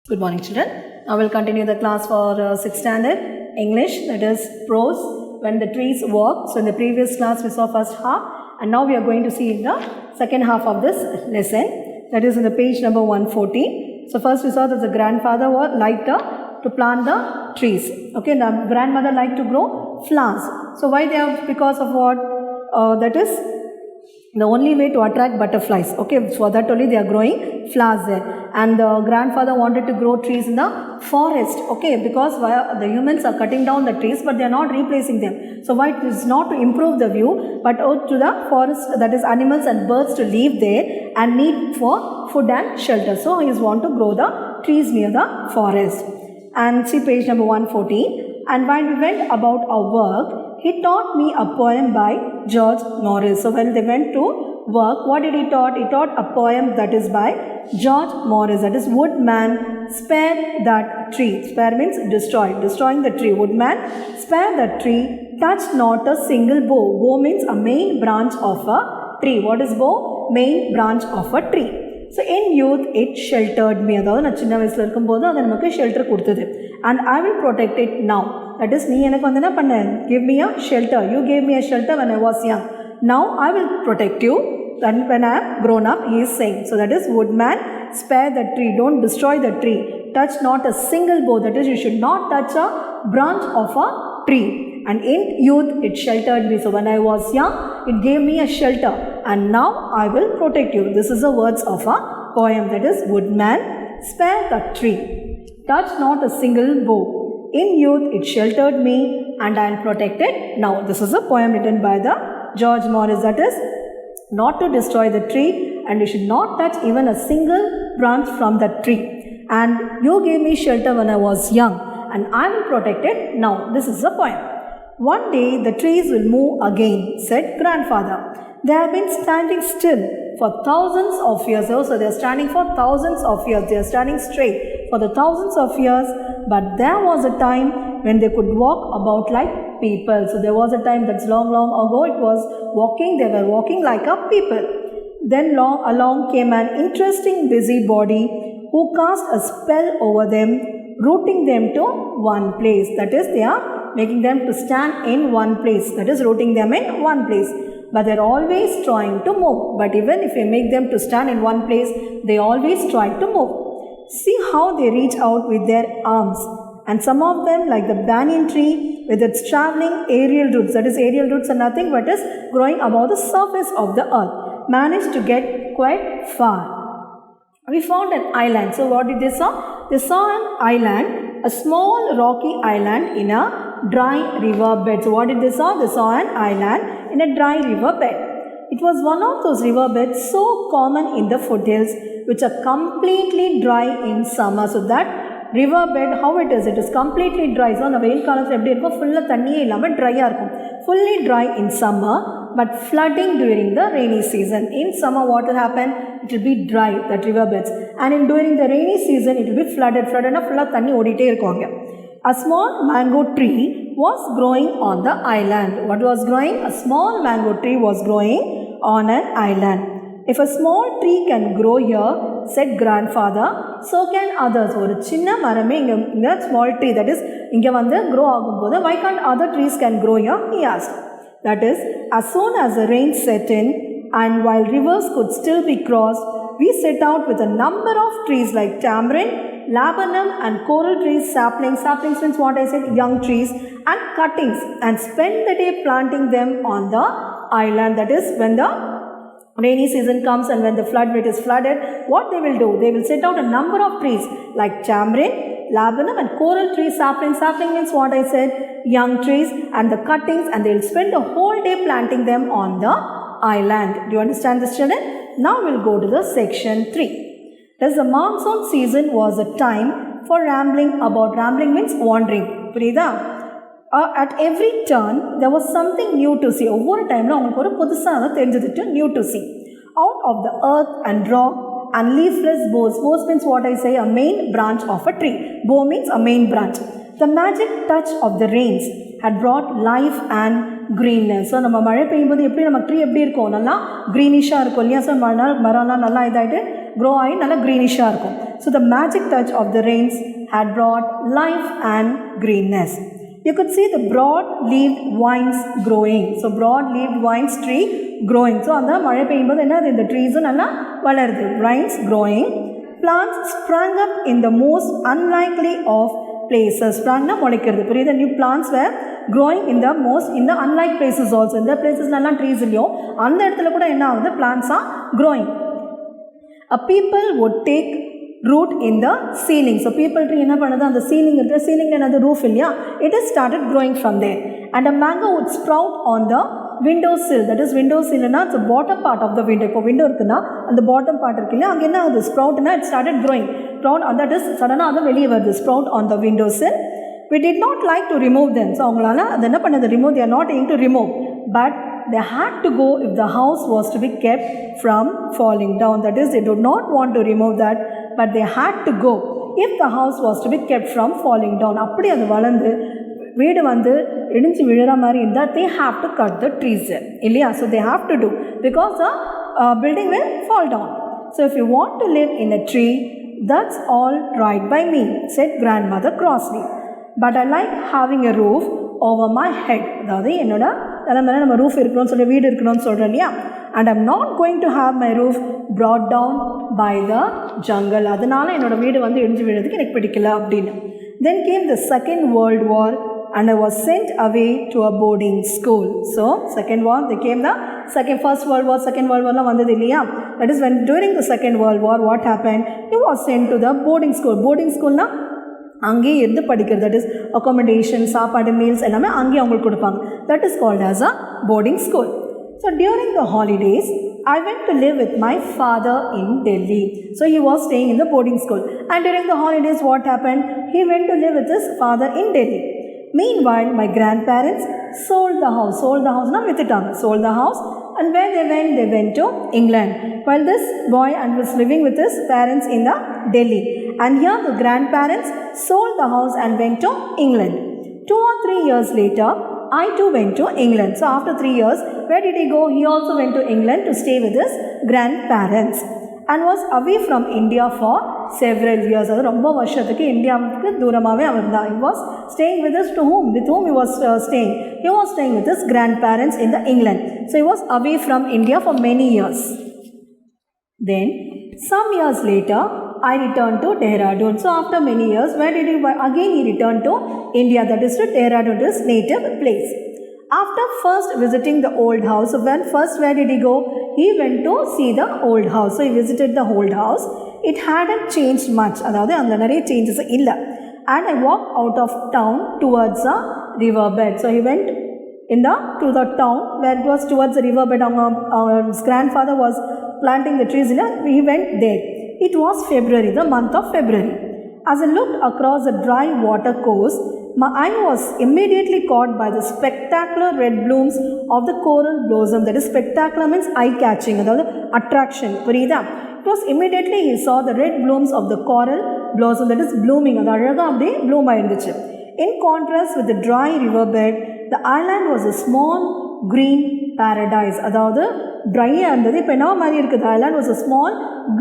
Good morning, children. I will continue the class for 6th standard English, that is prose, when the trees walk. So in the previous class we saw first half, and now we are going to see in the second half of this lesson, that is in the page number 114. So first we saw that the grandfather liked to plant the trees. Okay, the grandmother liked to grow flowers. So why they have? Because of what? That is the only way to attract butterflies. Okay, for that only they are growing flowers there. And the grandfather wanted to grow trees in the forest. Okay, because the humans are cutting down the trees, but they are not replacing them. So why it is not to improve the view, but out to the forest, that is animals and birds to live there and need for food and shelter. So he want to grow the trees near the forest. And see page number 114. And when we went about our work, he taught me a poem by George Morris. So when they went to work, what did he taught? He taught a poem that is by George Morris. That is, Woodman, spare that tree. Spare means destroy. Destroying the tree. Woodman, spare that tree. Touch not a single bough. Bough means a main branch of a tree. What is bough? Main branch of a tree. So in youth, it sheltered me. அதாவது நான் சின்ன வயசுல இருக்கும்போது அது நமக்கு shelter கொடுத்தது. And I will protect it now. That is, நீ எனக்கு வந்து என்ன பண்ண? Give me a shelter. You gave me a shelter when I was young. Now I will protect you. And when I am grown up, he is saying. So that is, Woodman, spare the tree. Don't destroy the tree. Touch not a single bough. That is, you should not touch a branch of a tree. And in youth, it sheltered me. So when I was young, it gave me a shelter. And now I will protect you. This is the words of a poem. That is, Woodman, spare the tree. Touch not a single bough. In youth, it sheltered me, and I will protect it now. This is a poem written by the George Morris. That is, not to destroy the tree, and you should not touch even a single branch from that tree. And you gave me shelter when I was young, and I will protect it now. This is a poem. One day the trees will move again, said grandfather. They have been standing still for thousands of years. So they are standing for thousands of years. They are standing straight for the thousands of years. But there was a time when they could walk about like people. So there was a time that's long ago. It was walking. They were walking like a people. Then along came an interesting busybody who cast a spell over them, rooting them to one place. That is, they are making them to stand in one place. That is, rooting them in one place. But they are always trying to move. But even if you make them to stand in one place, they always try to move. See how they reach out with their arms. And some of them, like the banyan tree, with its traveling aerial roots, that is, aerial roots are nothing but is growing above the surface of the earth, managed to get quite far. We found an island. So what did they saw? They saw an island, a small rocky island in a dry river bed. So what did they saw? They saw an island in a dry river bed. It was one of those river beds so common in the foothills, which are completely dry in summer. So that river bed, how it is? It is completely dry. So, the வெயில் காலத்துல எப்படி இருக்கும்? ஃபுல்லா தண்ணியே இல்லாம ட்ரையா இருக்கும். Fully dry in summer, but flooding during the rainy season. In summer, what will happen? It will be dry, that river beds. And during the rainy season, it will be flooded. Flooded na fulla தண்ணி ஓடிட்டே இருக்கும் அங்க. A small mango tree was growing on the island. What was growing? A small mango tree was growing on an island. If a small tree can grow here, said grandfather, so can others. ஒரு சின்ன மரமே இங்க small tree, that is, இங்க வந்து grow ஆகும்போது, why can't other trees can grow here? He asked. That is, as soon as the rain set in, and while rivers could still be crossed, we set out with a number of trees like tamarind, laburnum and coral trees, saplings. Saplings means what I said, young trees, and cuttings, and spend the day planting them on the island. That is, when the rainy season comes and when the flood rate is flooded, what they will do? They will set out a number of trees like tamarind, laburnum and coral trees, sapling. Sapling means what I said, young trees, and the cuttings, and they will spend the whole day planting them on the island. Do you understand this, children? Now we'll go to the section 3. Thus the monsoon season was a time for rambling about. Rambling means wandering. புரியுதா? At every turn, there was something new to see. ஒவ்வொரு டைம்ல அவங்களுக்கு ஒரு புதுசாக தெரிஞ்சதுட்டு new to see. Out of the earth and rock and leafless boughs. Boughs means what I say, a main branch of a tree. Bough means a main branch. The magic touch of the rains had brought life and greenness. So நம்ம மழை பெய்யும்போது எப்படி நம்ம tree எப்படி இருக்கும்? நல்லா க்ரீனிஷாக இருக்கும் இல்லையா? ஸோ மரம்லாம் நல்லா இதாகிட்டு grow ஆகி நல்லா க்ரீனிஷாக இருக்கும். So the magic touch of the rains had brought life and greenness. You could see the broad-leaved vines growing. So broad-leaved vines tree growing. So அந்த மழை பெய்யும்போது என்ன இந்த ட்ரீஸும் நல்லா வளருது. Vines growing. Plants sprang up in the most unlikely of places. Sprangna முளைக்கிறது புரியுது. New plants were growing in the unlike places also. இந்த பிளேசஸ்லாம் trees இல்லையோ அந்த இடத்துல கூட என்ன ஆகுது, plants are growing. A people would take root in the ceiling. So people tree என்ன பண்ணுது, அந்த ceiling இருக்கிற ceiling என்னது roof இல்லையா, it has started growing from there. And a mango would sprout on the windowsill. That is windowsill na the bottom part of the window. இப்போ window இருக்குன்னா அந்த bottom part இருக்கு இல்லையா, அங்கே என்ன ஆகுது, sprout na it started growing. Sprout, that is suddenly அது வெளியே வருது, sprout on the windowsill. We did not like to remove them. So அவங்களால அது என்ன பண்ணது, remove, they are not able to remove. But they had to go if the house was to be kept from falling down. That is, they did not want to remove that, but they had to go if the house was to be kept from falling down. அப்படி அது வளர்ந்து வீடு வந்து இடிஞ்சு விழுற மாதிரி இருந்தால் they have to cut the trees இல்லையா. So they have to do, because the building will fall down. So if you want to live in a tree, that's all right by me, said grandmother crossly. But I like having a roof over my head. அதாவது என்னோட தலைமையில நம்ம roof இருக்கணும்னு சொல்லி வீடு இருக்கணும்னு சொல்கிறோம் இல்லையா. And I'm not going to have my roof brought down by the jungle. அதனால என்னோட வீடு வந்து இடிஞ்சு விழுறதுக்கு எனக்கு பிடிக்கல அப்படின்னு. Then came the Second World War and I was sent away to a boarding school. So Second War, they came the First World War, Second World War வந்தது இல்லையா. That is when during the Second World War what happened, he was sent to the boarding school. Boarding school na அங்கேயே இருந்து படிக்கிறது. That is accommodation, சாப்பாடு, meals எல்லாமே அங்கேயே அவங்களுக்கு கொடுப்பாங்க. That is called as a boarding school. So during the holidays I went to live with my father in Delhi. So he was staying in the boarding school. And during the holidays what happened? He went to live with his father in Delhi. Meanwhile, my grandparents sold the house. Sold the house, na vititanga. Sold the house. And where they went to England. While this boy was living with his parents in the Delhi. And here the grandparents sold the house and went to England. 2 or 3 years later, I too went to England. So after 3 years, where did he go? He also went to England to stay with his grandparents. And was away from India for several years. அது ரொம்ப வருஷத்துக்கு இந்தியாவுக்கு தூரமாகவே அவர் தான். He was staying with us. To whom? With whom he was staying? He was staying with his grandparents in the England. So he was away from India for many years. Then some years later, I returned to Dehradun. So after many years, where did he again? He returned to India. That is to Dehradun, his native place. After first visiting the old house, where did he go? He went to see the old house. So he visited the old house. It hadn't changed much. அதாவது அந்த நிறைய changes இல்லை. And I walked out of town towards a riverbed. So he went to the town where it was towards the riverbed. His grandfather was planting the trees. He went there. It was February, the month of February. As I looked across the dry water course, my eye was immediately caught by the spectacular red blooms of the coral blossom. That is, spectacular means eye-catching, அதாவது attraction. புரியுதா? It was immediately he saw the red blooms of the coral blossom, that is blooming. அது அழகாக அப்படியே bloom ஆயிருந்துச்சு. In contrast with the dry riverbed, the island was a small green paradise. அதாவது ட்ரையாக இருந்தது, இப்போ என்ன மாதிரி இருக்குது, island was a small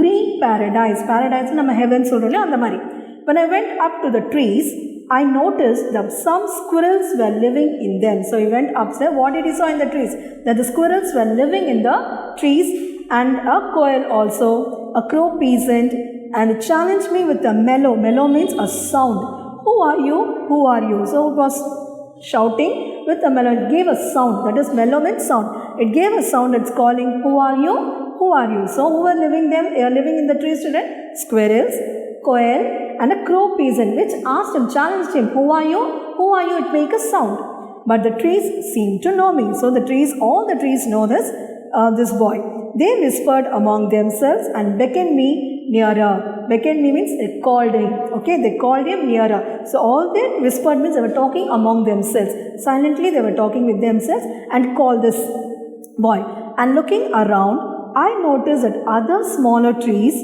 green paradise. Paradise நம்ம heaven சொல்கிறோம் அந்த மாதிரி. When I went up to the trees, I noticed that some squirrels were living in them. So he went upstairs. What did he saw in the trees? That the squirrels were living in the trees, and a quail also, a crow peasant, and challenged me with a mellow. Mellow means a sound. Who are you? Who are you? So it was shouting with a mellow. It gave a sound. That is, mellow means sound. It gave a sound. It's calling, who are you? Who are you? So who are living them? They are living in the trees today. Squirrels, quail, and a crow peasant, which asked him, challenged him, who are you? Who are you? It make a sound. But the trees seemed to know me. So the trees, all the trees know this boy. They whispered among themselves and beckoned me nearer. Beckoned me means they called him. Okay, they called him nearer. So all they whispered means they were talking among themselves. Silently they were talking with themselves and called this boy. And looking around, I noticed that other smaller trees,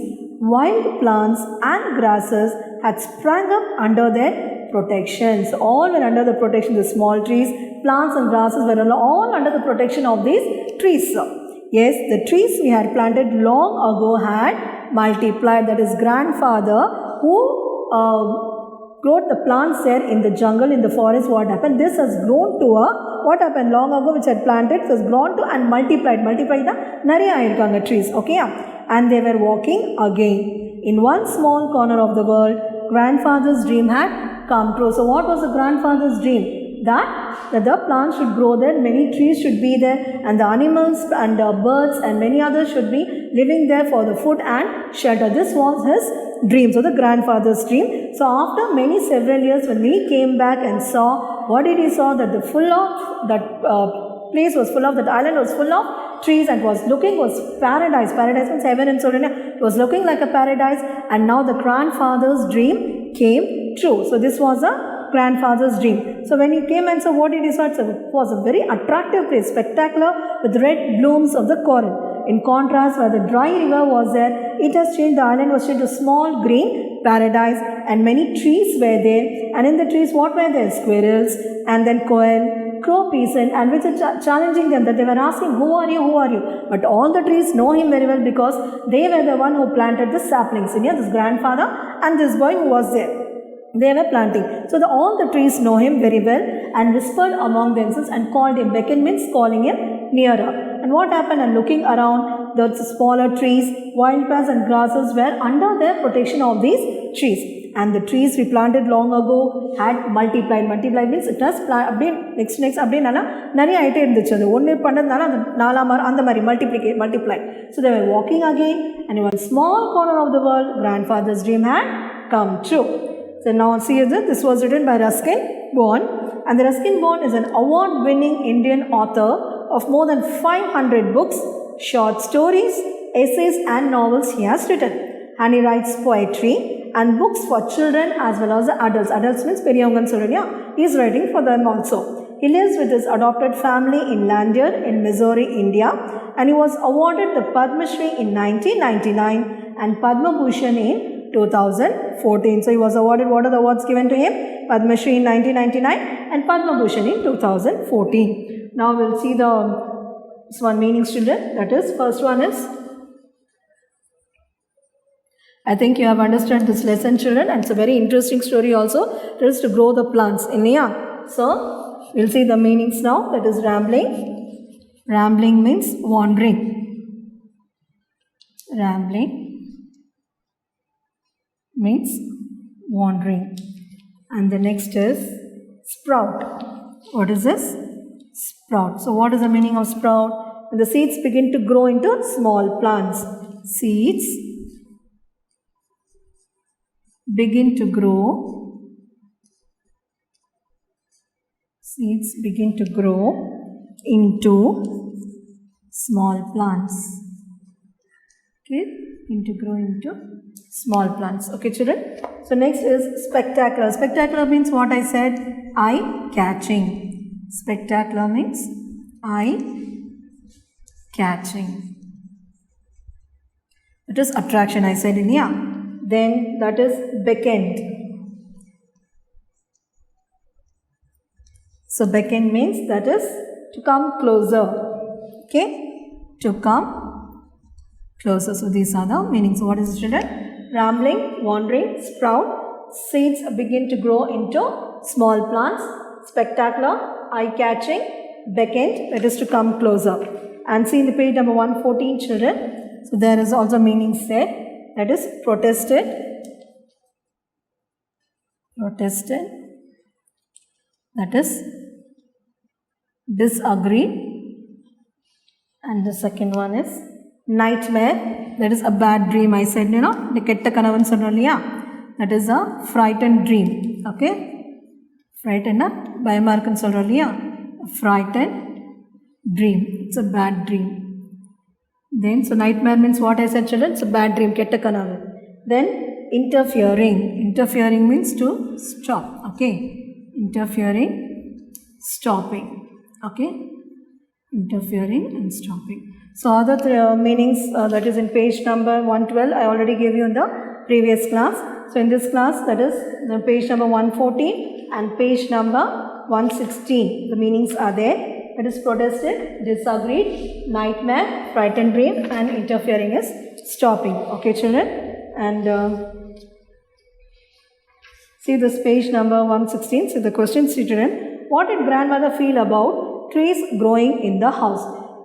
wild plants and grasses had sprang up under their protection. So all were under the protection. The small trees, plants and grasses were all under the protection of these trees. Yes, the trees we had planted long ago had multiplied. That is grandfather who growed the plants there in the jungle, in the forest. What happened? This has grown to a, what happened long ago which had planted, it has grown to and multiplied. Multiplied the nariya ayirukanga trees. Okay, and they were walking again. In one small corner of the world, grandfather's dream had come true. So what was the grandfather's dream? That the plants should grow there, many trees should be there, and the animals and the birds and many others should be living there for the food and shelter. This was his dream, so the grandfather's dream. So after several years, when he came back and saw, what did he saw? That the full of that place was full of, that island was full of trees, and was paradise. Paradise means heaven and so on. It was looking like a paradise, and now the grandfather's dream came true. So this was a grandfather's dream. So when he came and saw, what did he saw? It was a very attractive place, spectacular, with red blooms of the coral. In contrast, where the dry river was there, it has changed, the island was changed to small green paradise, and many trees were there. And in the trees, what were there? Squirrels, and then quail, crow peasant, and which are challenging them, that they were asking, who are you, who are you? But all the trees know him very well, because they were the one who planted the saplings. This grandfather and this boy who was there, they were planting. So all the trees know him very well, and whispered among themselves and called him. Beckon means calling him nearer. And what happened? And looking around, the smaller trees, wild plants and grasses were under the protection of these trees. And the trees we planted long ago had multiplied. Multiplied means it has next nariya aite irunduchu. Adu onne pannadnala nala and mari multiply. So they were walking again, and in one small corner of the world, grandfather's dream had come true. So now see this was written by Ruskin Bond, and the Ruskin Bond is an award-winning Indian author of more than 500 books, short stories, essays and novels he has written. And he writes poetry and books for children as well as the adults. Adults means Periyangan Surya. He is writing for them also. He lives with his adopted family in Landier in Missouri, India, and he was awarded the Padma Shri in 1999 and Padma Bhushan in 2014. So he was awarded, what are the awards given to him? Padma Shri in 1999 and Padma Bhushan in 2014. Now we'll see the one meanings, children. That is, first one is, I think you have understood this lesson, children, and it's a very interesting story also. It is to grow the plants in here. So we'll see the meanings now. That is rambling. Rambling means wandering. Rambling means wandering. And the next is sprout. What is this? Sprout. So what is the meaning of sprout? When the seeds begin to grow into small plants. Seeds begin to grow. Seeds begin to grow into small plants. Okay, grow into small plants. Okay, children. So next is spectacular. Spectacular means what I said, eye-catching. Spectacular means eye-catching. It is attraction, I said in here. Then that is beckoned. So beckoned means that is to come closer. Okay, to come closer. So these are the meanings. What is it, children? Rambling, wandering, sprout, seeds begin to grow into small plants, spectacular, eye-catching, beckoned, that is to come closer. And see in the page number 114, children. So there is also meaning said, that is protested, that is disagree, and the second one is nightmare, that is a bad dream. I said, the ketta kanavan sonnalliya, that is a frightened dream. Okay, frightened bayamarkan solralliya, frightened dream, it's a bad dream. Then so nightmare means what I said, children, it's a bad dream, ketta kanavan. Then interfering means to stop. Okay, interfering, stopping. Okay, interfering and stopping. So other meanings that is in page number 112, I already gave you in the previous class. So in this class, that is the page number 114 and page number 116, the meanings are there. It is protested, disagreed, nightmare, frightened dream, and interfering is stopping. Okay, children? And see this page number 116. See the question, children. What did grandmother feel about trees growing in the house?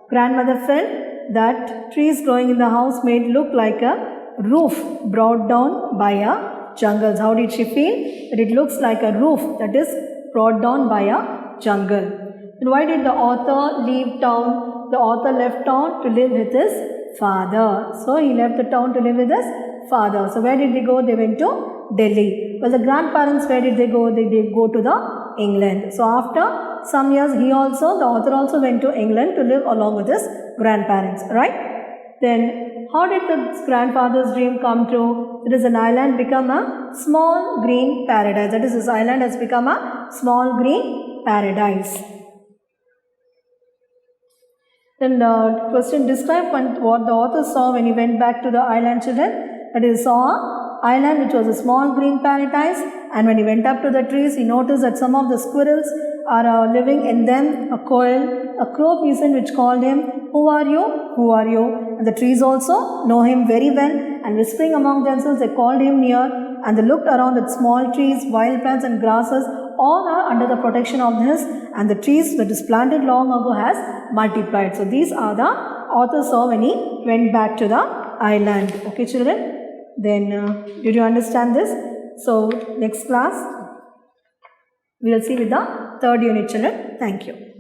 Grandmother felt that trees growing in the house made look like a roof brought down by a jungle. How did she feel? That it looks like a roof that is brought down by a jungle. And why did the author leave town? The author left town to live with his father. So he left the town to live with his father. So where did they go? They went to Delhi. Well, the grandparents, where did they go? They did go to the England. So after some years, the author also went to England to live along with his grandparents, right? Then how did the grandfather's dream come true? It is an island become a small green paradise. That is, this island has become a small green paradise. Then the question, describe what the author saw when he went back to the island, children. That is, saw an island which was a small green paradise, and when he went up to the trees, he noticed that some of the squirrels are living in them. A crow peasant which called him, "Who are you? Who are you?" And the trees also know him very well, and whispering among themselves, they called him near, and they looked around at small trees, wild plants and grasses. All are under the protection of this, and the trees that is planted long ago has multiplied. So these are the author saw when he went back to the island. Okay, children? Then did you understand this? So next class we will see with the third unit, children. Thank you.